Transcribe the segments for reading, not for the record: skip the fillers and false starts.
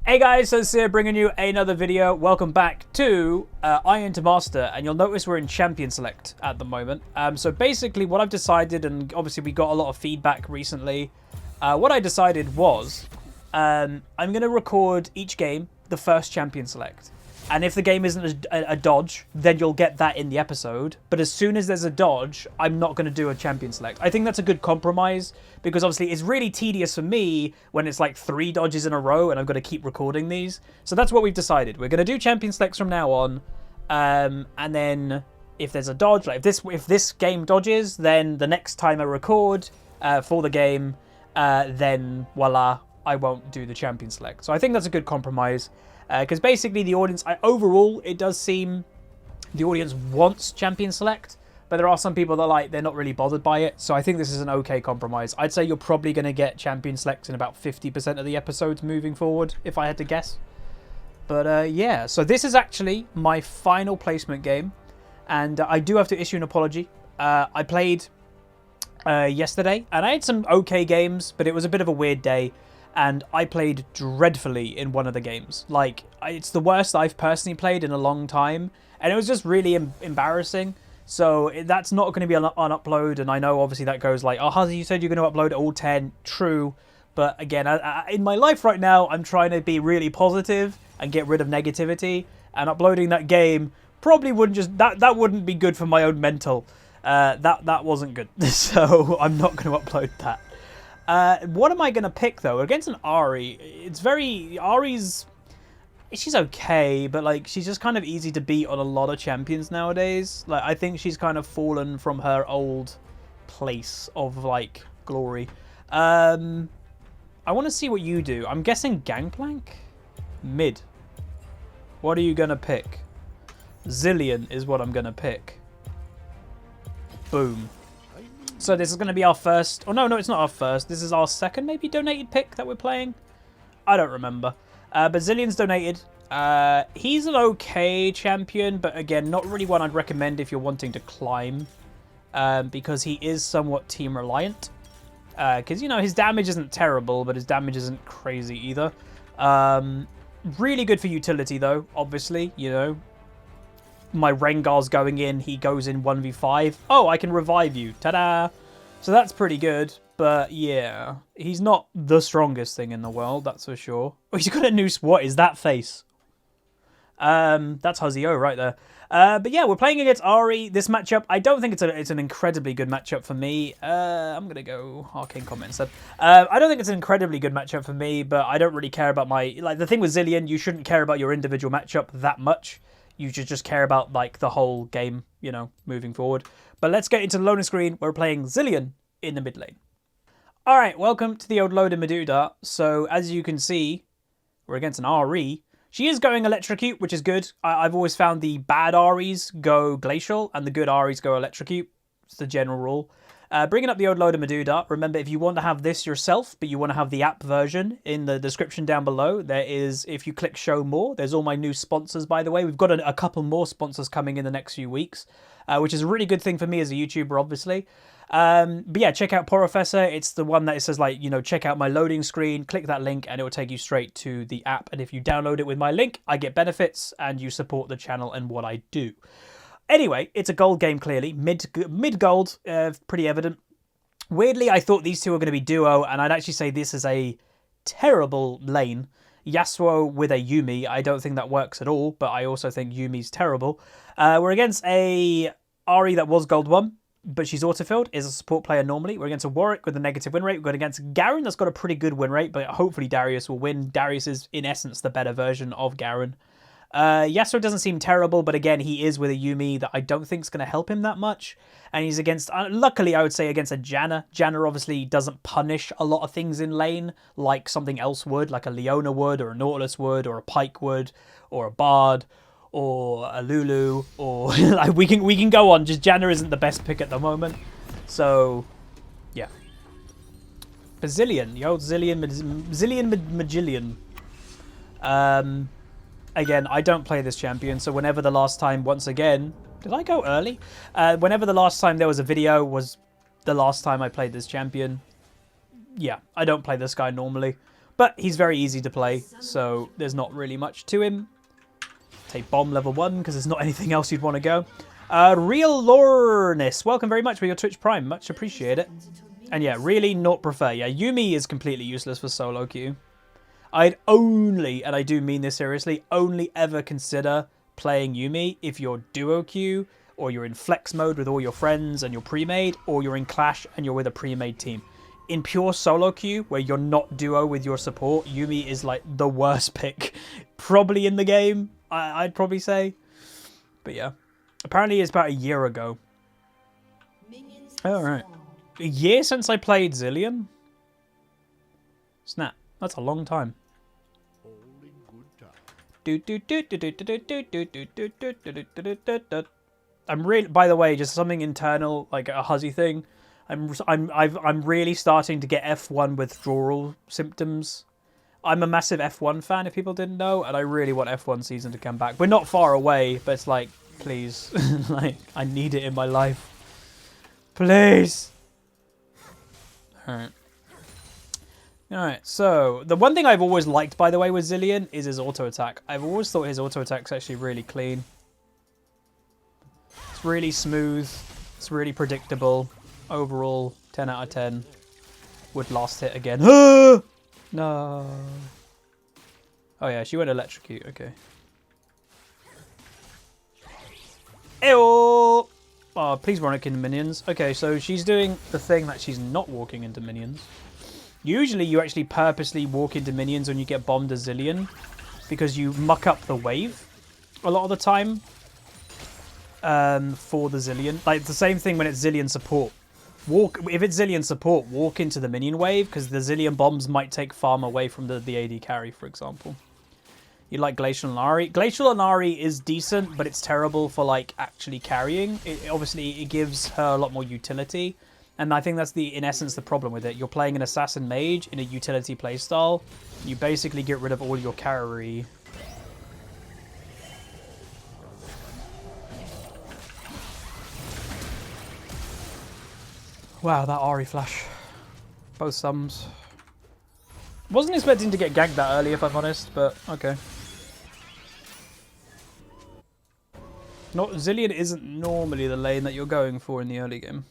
Hey guys, so it's here bringing you another video. Welcome back to Iron to Master, and you'll notice we're in Champion Select at the moment. So basically what I've decided, and obviously we got a lot of feedback recently, what I decided was I'm going to record each game the first Champion Select. And if the game isn't a dodge, then you'll get that in the episode. But as soon as there's a dodge, I'm not going to do a Champion Select. I think that's a good compromise, because obviously it's really tedious for me when it's like 3 dodges in a row and I've got to keep recording these. So that's what we've decided. We're going to do Champion Selects from now on. And then if there's a dodge, like if this game dodges, then the next time I record for the game, then voila, I won't do the Champion Select. So I think that's a good compromise. Because basically the audience, overall, it does seem the audience wants Champion Select, but there are some people that they're not really bothered by it. So I think this is an okay compromise. I'd say you're probably going to get Champion Selects in about 50% of the episodes moving forward, if I had to guess. But yeah, so this is actually my final placement game, and I do have to issue an apology. I played yesterday, and I had some okay games, but it was a bit of a weird day. And I played dreadfully in one of the games. It's the worst I've personally played in a long time. And it was just really embarrassing. So that's not going to be on upload. And I know obviously that goes like, oh, Huzzy, you said you're going to upload all 10. True. But again, in my life right now, I'm trying to be really positive and get rid of negativity. And uploading that game probably wouldn't just... That wouldn't be good for my own mental. That wasn't good. So I'm not going to upload that. What am I going to pick, though? Against an Ahri, she's okay, but, she's just kind of easy to beat on a lot of champions nowadays. I think she's kind of fallen from her old place of, glory. I want to see what you do. I'm guessing Gangplank? Mid. What are you going to pick? Zilean is what I'm going to pick. Boom. So this is going to be our first... Oh, no, it's not our first. This is our second, maybe, donated pick that we're playing. I don't remember. But Zilean's donated. He's an okay champion, but again, not really one I'd recommend if you're wanting to climb. Because he is somewhat team-reliant. Because, his damage isn't terrible, but his damage isn't crazy either. Really good for utility, though, obviously, My Rengar's going in, he goes in 1v5. Oh, I can revive you. Ta-da! So that's pretty good, but yeah. He's not the strongest thing in the world, that's for sure. Oh, he's got a new... What is that face? That's Huzzy-O right there. But yeah, we're playing against Ahri. This matchup, I don't think it's an incredibly good matchup for me. I'm going to go Arcane Comment instead. I don't think it's an incredibly good matchup for me, but I don't really care about my... the thing with Zilean, you shouldn't care about your individual matchup that much. You should just care about, the whole game, moving forward. But let's get into the loading screen. We're playing Zilean in the mid lane. All right, welcome to the old loading Meduda. So, as you can see, we're against an Ahri. She is going Electrocute, which is good. I've always found the bad Ahris go Glacial, and the good Ahris go Electrocute. It's the general rule. Bringing up the old loader Meduda. Remember, if you want to have this yourself, but you want to have the app version, in the description down below, there is, if you click show more, there's all my new sponsors, by the way. We've got a couple more sponsors coming in the next few weeks, which is a really good thing for me as a YouTuber, obviously. But yeah, check out Professor. It's the one that says, check out my loading screen, click that link, and it will take you straight to the app. And if you download it with my link, I get benefits, and you support the channel and what I do. Anyway, it's a gold game, clearly. Mid-gold, pretty evident. Weirdly, I thought these two were going to be duo, and I'd actually say this is a terrible lane. Yasuo with a Yuumi, I don't think that works at all, but I also think Yuumi's terrible. We're against a Ahri that was gold 1, but she's autofilled, is a support player normally. We're against a Warwick with a negative win rate. We're going against Garen that's got a pretty good win rate, but hopefully Darius will win. Darius is, in essence, the better version of Garen. Yasuo doesn't seem terrible, but again, he is with a Yuumi that I don't think is going to help him that much. And he's against, luckily, I would say, against a Janna. Janna obviously doesn't punish a lot of things in lane, like something else would, like a Leona would, or a Nautilus would, or a Pyke would, or a Bard, or a Lulu, or we can go on. Just Janna isn't the best pick at the moment. So, yeah. But Zilean, the old Zilean Magillion. Again, I don't play this champion, so whenever the last time, once again... Did I go early? Whenever the last time there was a video was the last time I played this champion. Yeah, I don't play this guy normally. But he's very easy to play, so there's not really much to him. Take bomb level 1, because there's not anything else you'd want to go. Real Lorness, welcome very much for your Twitch Prime. Much appreciate it. And yeah, really not prefer. Yeah, Yuumi is completely useless for solo queue. I'd only, and I do mean this seriously, only ever consider playing Yuumi if you're duo queue, or you're in flex mode with all your friends and you're pre-made, or you're in Clash and you're with a pre-made team. In pure solo queue, where you're not duo with your support, Yuumi is like the worst pick probably in the game, I'd probably say. But yeah. Apparently it's about a year ago. Alright. A year since I played Zilean? Snap. That's a long time. I'm really, by the way, just something internal, like a Huzzy thing. I'm really starting to get F1 withdrawal symptoms. I'm a massive F1 fan, if people didn't know, and I really want F1 season to come back. We're not far away, but it's like, please, like, I need it in my life. Please. Alright. Alright, so, the one thing I've always liked, by the way, with Zilean is his auto attack. I've always thought his auto attack's actually really clean. It's really smooth. It's really predictable. Overall, 10 out of 10. Would last hit again. No. Oh yeah, she went electrocute. Okay. Ew. Oh, please walk into minions. Okay, so she's doing the thing that she's not walking into minions. Usually you actually purposely walk into minions when you get bombed as Zilean, because you muck up the wave a lot of the time for the Zilean. Like, it's the same thing when it's Zilean support. If it's Zilean support, walk into the minion wave, because the Zilean bombs might take farm away from the AD carry, for example. You like Glacial Inari? Glacial Inari is decent, but it's terrible for, like, actually carrying. Obviously, it gives her a lot more utility, and I think that's, in essence, the problem with it. You're playing an Assassin Mage in a utility playstyle. You basically get rid of all your carry. Wow, that Ahri flash. Both sums. Wasn't expecting to get ganked that early, if I'm honest, but okay. Zilean isn't normally the lane that you're going for in the early game.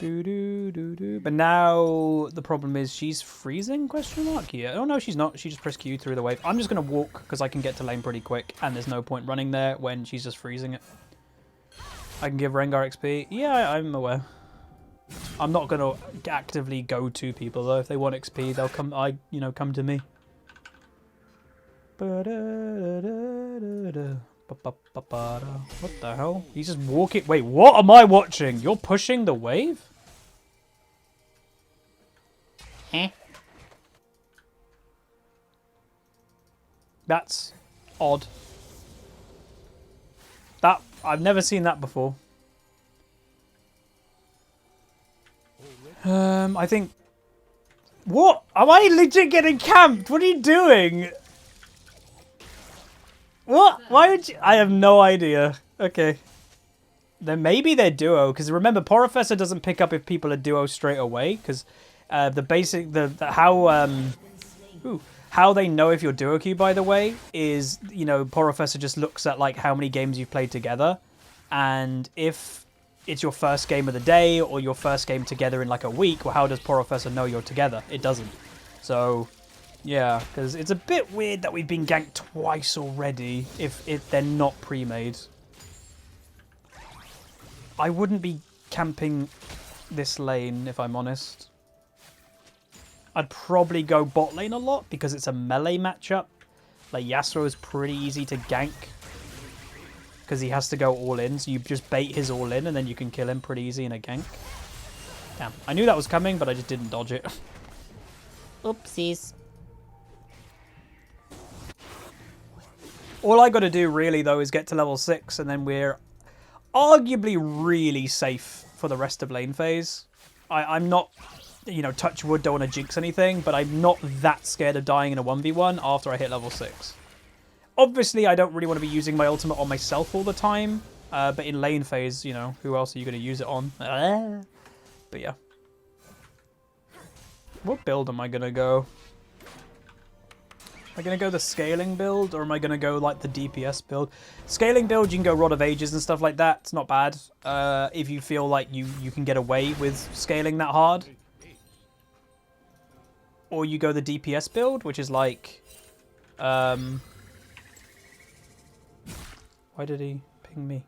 But now the problem is she's freezing, question mark? Yeah. Oh no, she's not. She just pressed Q through the wave. I'm just going to walk because I can get to lane pretty quick, and there's no point running there when she's just freezing it. I can give Rengar XP. Yeah, I'm aware. I'm not going to actively go to people though. If they want XP, they'll come. Come to me. What the hell? He's just walking. Wait, what am I watching? You're pushing the wave? Eh? That's odd. I've never seen that before. I think... What? Am I legit getting camped? What are you doing? What? Why would you... I have no idea. Okay. Then maybe they're duo, because remember, Porofessor doesn't pick up if people are duo straight away, because how they know if you're duo queue, by the way, is, Porofessor just looks at, like, how many games you've played together, and if it's your first game of the day, or your first game together in, like, a week, well, how does Porofessor know you're together? It doesn't. So, yeah, because it's a bit weird that we've been ganked twice already, if they're not pre-made. I wouldn't be camping this lane, if I'm honest. I'd probably go bot lane a lot because it's a melee matchup. Like, Yasuo is pretty easy to gank because he has to go all in. So you just bait his all in and then you can kill him pretty easy in a gank. Damn, I knew that was coming, but I just didn't dodge it. Oopsies. All I got to do really, though, is get to level 6 and then we're arguably really safe for the rest of lane phase. I'm not... touch wood, don't want to jinx anything, but I'm not that scared of dying in a 1v1 after I hit level 6. Obviously, I don't really want to be using my ultimate on myself all the time, but in lane phase, who else are you going to use it on? But yeah. What build am I going to go? Am I going to go the scaling build, or am I going to go like the DPS build? Scaling build, you can go Rod of Ages and stuff like that. It's not bad. If you feel like you can get away with scaling that hard. Or you go the DPS build, which is like... why did he ping me?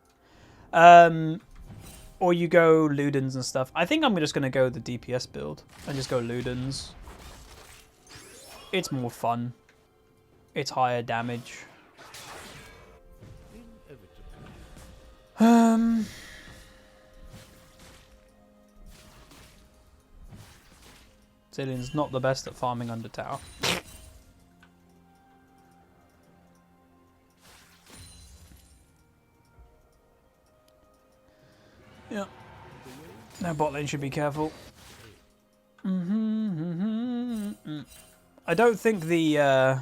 Or you go Ludens and stuff. I think I'm just going to go the DPS build and just go Ludens. It's more fun. It's higher damage. Zilean's not the best at farming under tower. Yeah. Now bot lane should be careful. I don't think the...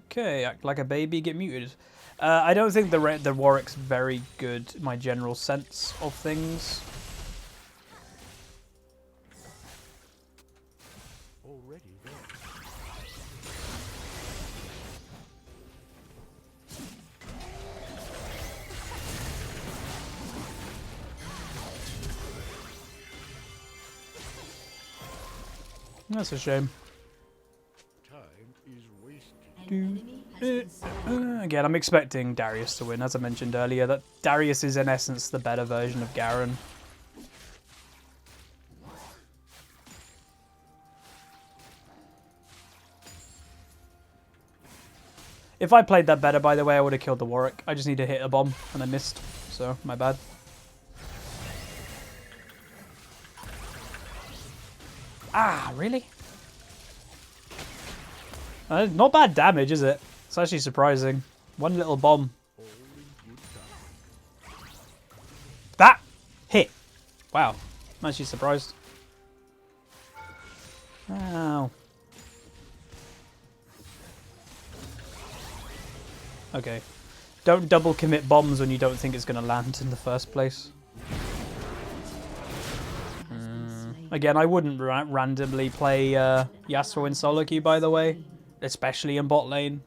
okay, act like a baby, get muted. I don't think the Warwick's very good, my general sense of things. Already there. That's a shame. Time is wasted. Again, I'm expecting Darius to win, as I mentioned earlier. That Darius is in essence the better version of Garen. If I played that better, by the way, I would have killed the Warwick. I just need to hit a bomb, and I missed. So, my bad. Ah, really? Not bad damage, is it? It's actually surprising. One little bomb. That hit. Wow. I'm actually surprised. Ow. Okay. Don't double commit bombs when you don't think it's going to land in the first place. Again, I wouldn't randomly play Yasuo in solo queue, by the way. Especially in bot lane.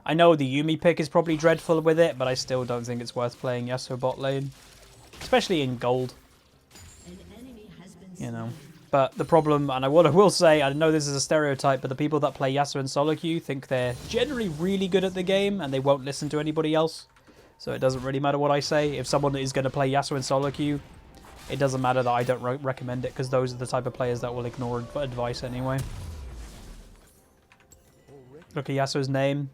I know the Yuumi pick is probably dreadful with it, but I still don't think it's worth playing Yasuo bot lane. Especially in gold. You know. But the problem, and what I will say, I know this is a stereotype, but the people that play Yasuo in solo queue think they're generally really good at the game and they won't listen to anybody else. So it doesn't really matter what I say. If someone is going to play Yasuo in solo queue, it doesn't matter that I don't recommend it, because those are the type of players that will ignore advice anyway. Look at Yasuo's name.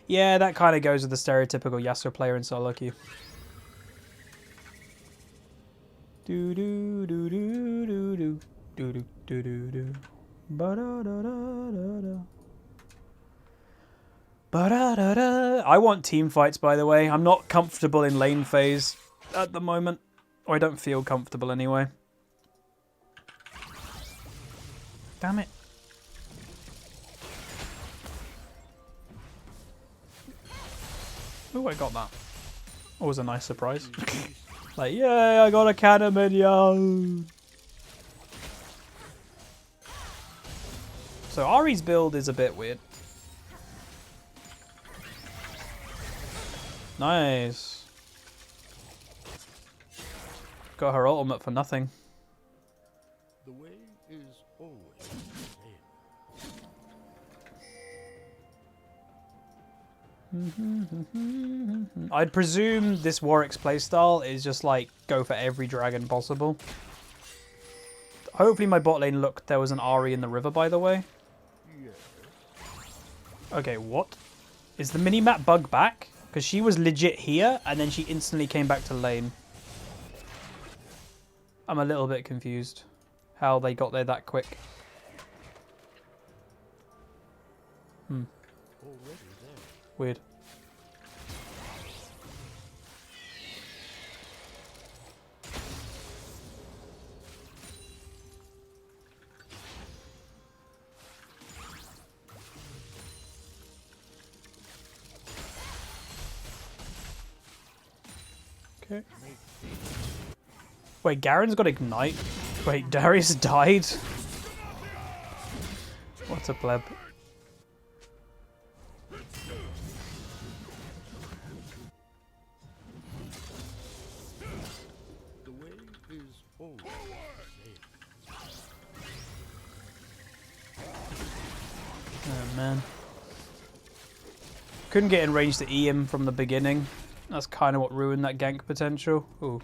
Yeah, that kind of goes with the stereotypical Yasuo player in solo queue. Do do do do do do. Do do do do do. Ba da da da da da. Ba da da da. I want team fights, by the way. I'm not comfortable in lane phase at the moment, or I don't feel comfortable anyway. Damn it! Oh, I got that. Always a nice surprise. Like, yay! I got a cannon minion. So Ahri's build is a bit weird. Nice. Got her ultimate for nothing. The way is always the same. I'd presume this Warwick's playstyle is just like go for every dragon possible. Hopefully my bot lane looked there was an Ahri in the river, by the way. Okay, what? Is the minimap bug back? Because she was legit here, and then she instantly came back to lane. I'm a little bit confused how they got there that quick. Weird. Okay. Wait, Garen's got Ignite? Wait, Darius died? to pleb. The way is always the same. Oh man. Couldn't get in range to E him from the beginning. That's kind of what ruined that gank potential. Ooh.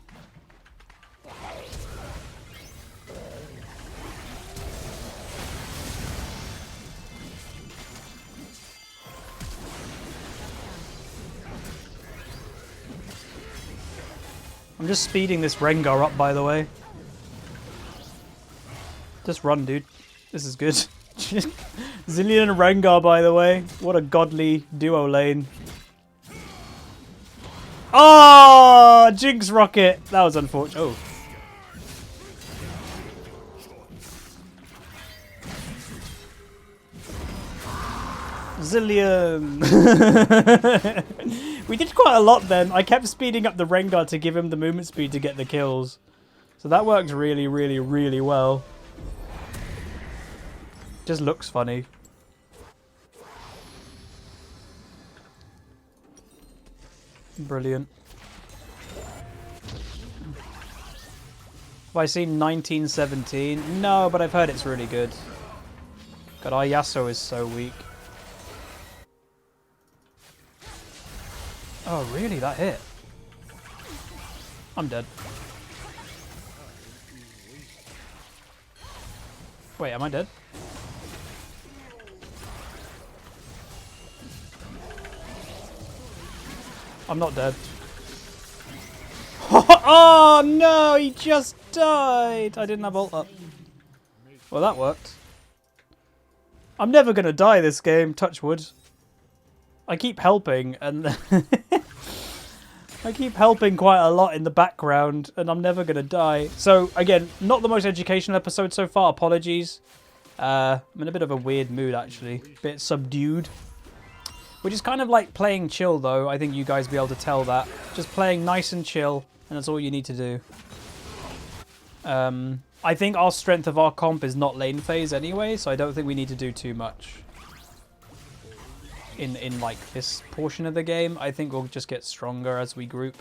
I'm just speeding this Rengar up, by the way. Just run, dude. This is good. Zilean and Rengar, by the way. What a godly duo lane. Oh! Jinx Rocket! That was unfortunate. Oh. Zilean! We did quite a lot then. I kept speeding up the Rengar to give him the movement speed to get the kills. So that worked really, really, really well. Just looks funny. Brilliant. Have I seen 1917? No, but I've heard it's really good. God, our Yasuo is so weak. Oh, really? That hit? I'm dead. Wait, am I dead? I'm not dead. Oh no, he just died. I didn't have ult up. Well, that worked. I'm never going to die this game, touch wood. I keep helping and I keep helping quite a lot in the background and I'm never going to die. So again, not the most educational episode so far, apologies. I'm in a bit of a weird mood actually, bit subdued. Which is kind of like playing chill though, I think you guys will be able to tell that. Just playing nice and chill, and that's all you need to do. I think our strength of our comp is not lane phase anyway, so I don't think we need to do too much. In like this portion of the game, I think we'll just get stronger as we group.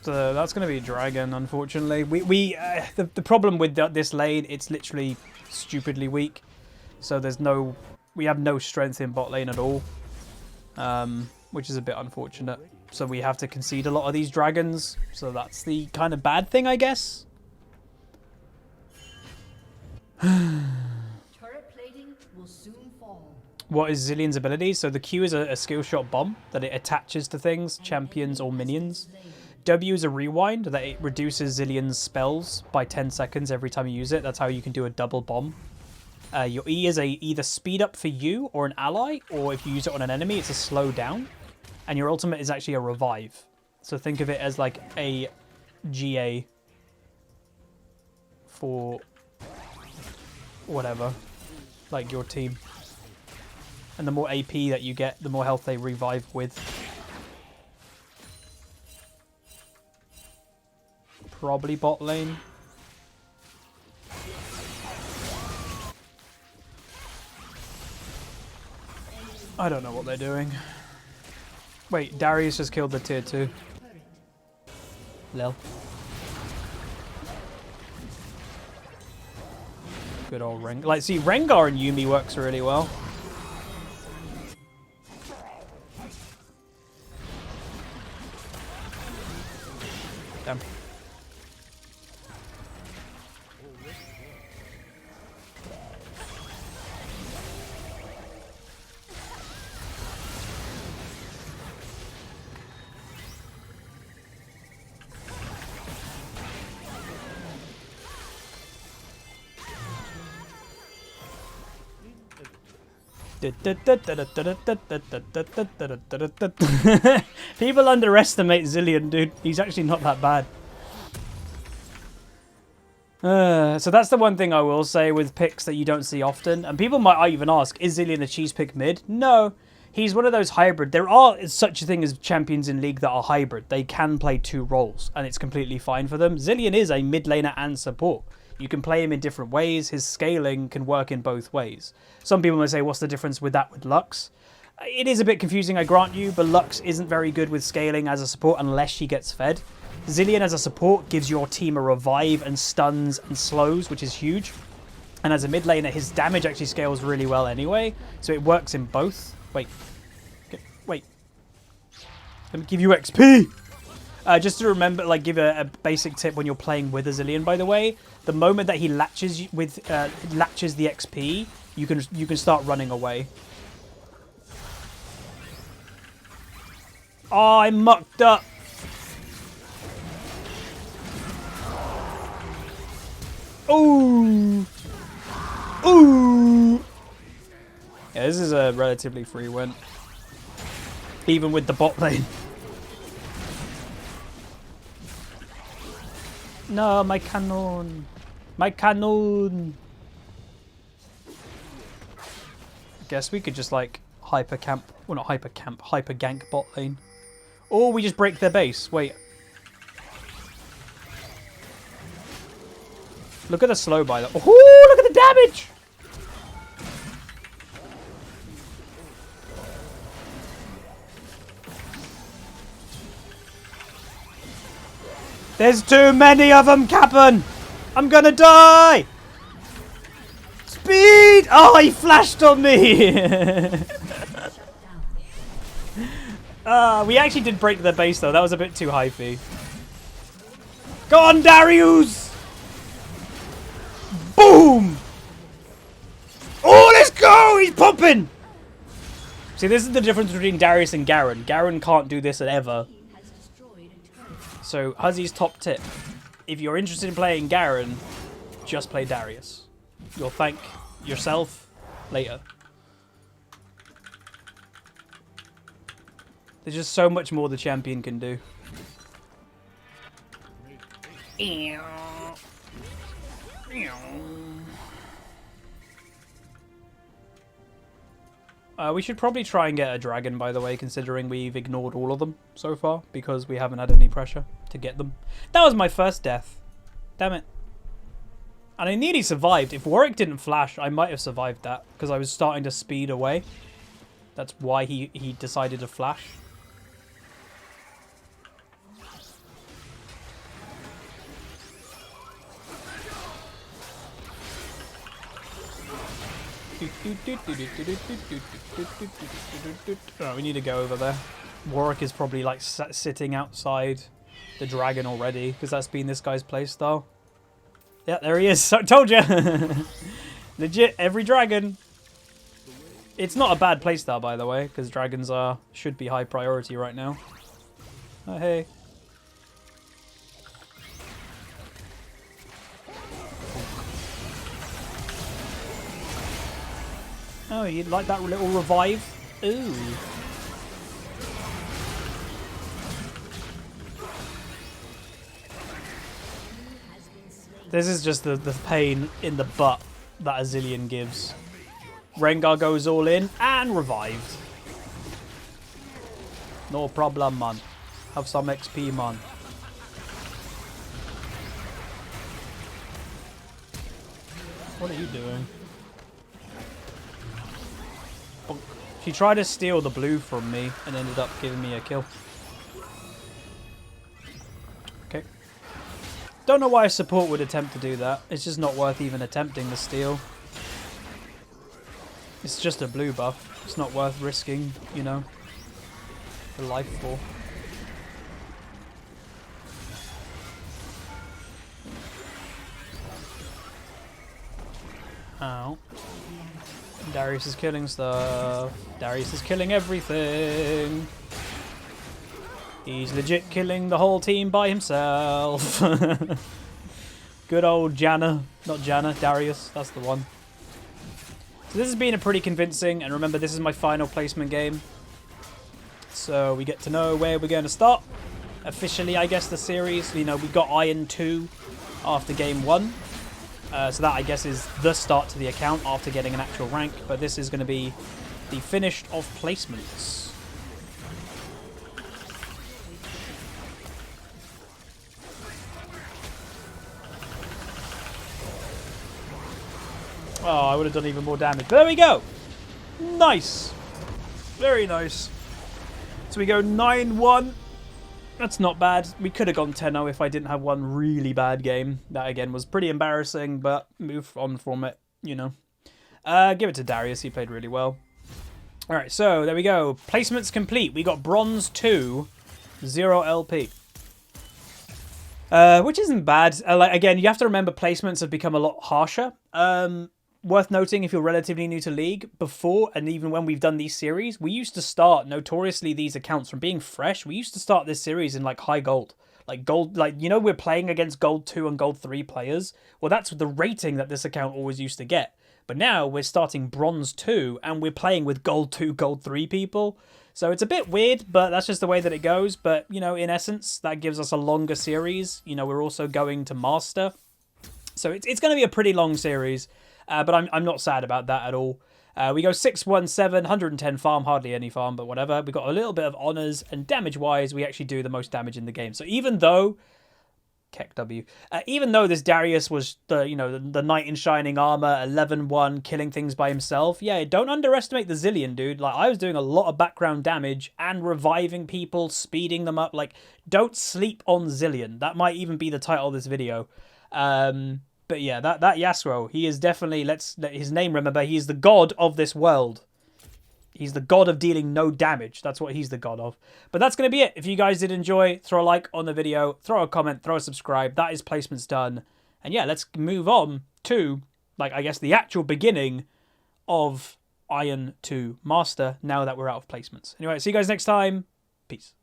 So that's going to be a dragon, unfortunately. The problem with this lane, it's literally stupidly weak. So we have no strength in bot lane at all, which is a bit unfortunate. So we have to concede a lot of these dragons. So that's the kind of bad thing, I guess. Turret plating will soon fall. What is Zilean's ability? So the Q is a skill shot bomb that it attaches to things, champions or minions. W is a rewind that it reduces Zilean's spells by 10 seconds every time you use it. That's how you can do a double bomb. Your E is either speed up for you or an ally, or if you use it on an enemy, it's a slow down. And your ultimate is actually a revive. So think of it as like a GA for whatever, like your team. And the more AP that you get, the more health they revive with. Probably bot lane. I don't know what they're doing. Wait, Darius just killed the tier 2. Lil. Good old Rengar. Like, see, Rengar and Yuumi works really well. Damn. People underestimate Zilean, dude. He's actually not that bad. So that's the one thing I will say with picks that you don't see often. And people might even ask, is Zilean a cheese pick mid? No. He's one of those hybrid. There are such a thing as champions in League that are hybrid. They can play 2 roles, and it's completely fine for them. Zilean is a mid laner and support. You can play him in different ways. His scaling can work in both ways. Some people may say, what's the difference with that with Lux? It is a bit confusing, I grant you, but Lux isn't very good with scaling as a support unless she gets fed. Zilean as a support gives your team a revive and stuns and slows, which is huge. And as a mid laner, his damage actually scales really well anyway, so it works in both. Wait. Wait. Let me give you XP! Just to remember, like, give a basic tip when you're playing with a Zilean, by the way. The moment that he latches the XP, you can start running away. Oh, I mucked up. Ooh. Ooh. Yeah, this is a relatively free win. Even with the bot lane. No, my cannon. My cannon. I guess we could just like hyper camp. Well, not hyper camp. Hyper gank bot lane. Or we just break their base. Wait. Look at the slow by that. Oh, look at the damage. There's too many of them, Captain. I'm gonna die. Speed. Oh, he flashed on me. We actually did break their base, though. That was a bit too high fee. Go on, Darius! Boom! Oh, let's go! He's popping! See, this is the difference between Darius and Garen. Garen can't do this ever. So, Huzzy's top tip. If you're interested in playing Garen, just play Darius. You'll thank yourself later. There's just so much more the champion can do. We should probably try and get a dragon, by the way, considering we've ignored all of them so far, because we haven't had any pressure to get them. That was my first death. Damn it. And I nearly survived. If Warwick didn't flash, I might have survived that, because I was starting to speed away. That's why he decided to flash. Oh, we need to go over there. Warwick is probably like sitting outside the dragon already, because that's been this guy's playstyle. Yeah, there he is. So, told you. Legit, every dragon. It's not a bad playstyle, by the way, because dragons should be high priority right now. Oh, hey. Oh, you'd like that little revive? Ooh. This is just the pain in the butt that a Zilean gives. Rengar goes all in and revived. No problem, man. Have some XP, man. What are you doing? She tried to steal the blue from me and ended up giving me a kill. Okay. Don't know why a support would attempt to do that. It's just not worth even attempting the steal. It's just a blue buff. It's not worth risking, you know, the life for. Ow. Darius is killing stuff. Darius is killing everything. He's legit killing the whole team by himself. Good old Janna. Not Janna, Darius. That's the one. So this has been a pretty convincing, and remember, this is my final placement game. So we get to know where we're going to start. Officially, I guess, the series. You know, we got Iron 2 after game 1. So that, I guess, is the start to the account after getting an actual rank. But this is going to be the finished of placements. Oh, I would have done even more damage. But there we go. Nice. Very nice. So we go 9-1. That's not bad. We could have gone 10-0 if I didn't have one really bad game. That, again, was pretty embarrassing, but move on from it, you know. Give it to Darius. He played really well. All right, so there we go. Placements complete. We got Bronze 2, 0 LP. Which isn't bad. Again, you have to remember placements have become a lot harsher. Worth noting, if you're relatively new to League, before and even when we've done these series, we used to start, notoriously, these accounts from being fresh. We used to start this series in, like, high gold. Like, gold, like, you know, we're playing against gold 2 and gold 3 players. Well, that's the rating that this account always used to get. But now we're starting bronze 2 and we're playing with gold 2, gold 3 people. So it's a bit weird, but that's just the way that it goes. But, you know, in essence, that gives us a longer series. You know, we're also going to master. So it's going to be a pretty long series. But I'm not sad about that at all. We go 6-1-7, 110 farm, hardly any farm, but whatever. We got a little bit of honors, and damage-wise, we actually do the most damage in the game. So even though, Keck W, even though this Darius was the knight in shining armor, 11-1, killing things by himself, yeah, don't underestimate the Zilean, dude. Like, I was doing a lot of background damage and reviving people, speeding them up. Like, don't sleep on Zilean. That might even be the title of this video. But yeah, that Yasuo, he is definitely, let's let his name remember, he is the god of this world. He's the god of dealing no damage. That's what he's the god of. But that's going to be it. If you guys did enjoy, throw a like on the video, throw a comment, throw a subscribe. That is placements done. And yeah, let's move on to, like, I guess the actual beginning of Iron 2 Master now that we're out of placements. Anyway, see you guys next time. Peace.